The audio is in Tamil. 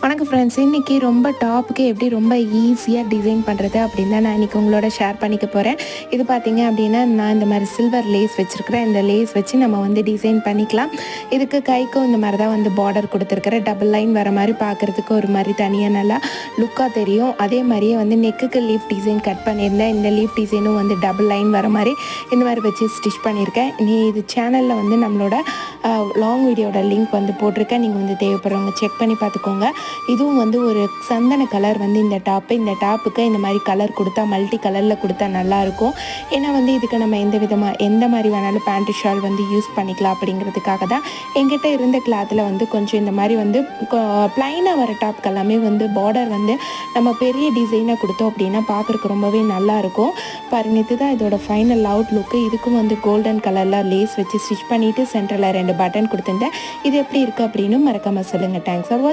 வணக்கம் ஃப்ரெண்ட்ஸ். இன்றைக்கி ரொம்ப டாப்புக்கு எப்படி ரொம்ப ஈஸியாக டிசைன் பண்ணுறது அப்படின்னு தான் நான் இன்றைக்கி உங்களோட ஷேர் பண்ணிக்க போகிறேன். இது பார்த்திங்க அப்படின்னா நான் இந்த மாதிரி சில்வர் லேஸ் வச்சுருக்கிறேன். இந்த லேஸ் வச்சு நம்ம வந்து டிசைன் பண்ணிக்கலாம். இதுக்கு கைக்கும் இந்த மாதிரி தான் வந்து பார்டர் கொடுத்துருக்குறேன். டபுள் லைன் வர மாதிரி பார்க்குறதுக்கு ஒரு மாதிரி தனியாக நல்லா லுக்காக தெரியும். அதே மாதிரியே வந்து நெக்குக்கு லீஃப் டிசைன் கட் பண்ணியிருந்தேன். இந்த லீஃப் டிசைனும் வந்து டபுள் லைன் வர மாதிரி இந்த மாதிரி வச்சு ஸ்டிச் பண்ணியிருக்கேன். இது சேனலில் வந்து நம்மளோட லாங் வீடியோட லிங்க் வந்து போட்டிருக்கேன். நீங்கள் வந்து தேவைப்படுறவங்க செக் பண்ணி பார்த்துக்கோங்க. இதுவும் வந்து ஒரு சந்தன கலர் வந்து இந்த டாப்புக்கு இந்த மாதிரி கலர் கொடுத்தா மல்டி கலரில் கொடுத்தா நல்லாயிருக்கும். ஏன்னா வந்து இதுக்கு நம்ம எந்த மாதிரி வேணாலும் பேண்ட்டு ஷால் வந்து யூஸ் பண்ணிக்கலாம் அப்படிங்கிறதுக்காக தான் என்கிட்ட இருந்த கிளாத்தில் வந்து கொஞ்சம் இந்த மாதிரி வந்து ப்ளைனாக வர டாப்க்கு எல்லாமே வந்து பார்டர் வந்து நம்ம பெரிய டிசைனாக கொடுத்தோம் அப்படின்னா பார்க்குறக்கு ரொம்பவே நல்லாயிருக்கும். பாருங்கள், இதுதான் இதோட ஃபைனல் அவுட் லுக்கு. இதுக்கும் வந்து கோல்டன் கலரில் லேஸ் வச்சு ஸ்டிச் பண்ணிவிட்டு சென்டரில் 2 பட்டன் கொடுத்துருந்தேன். இது எப்படி இருக்குது அப்படின்னு மறக்காமல் சொல்லுங்கள். தேங்க்ஸ் ஃபார் வாட்சிங்.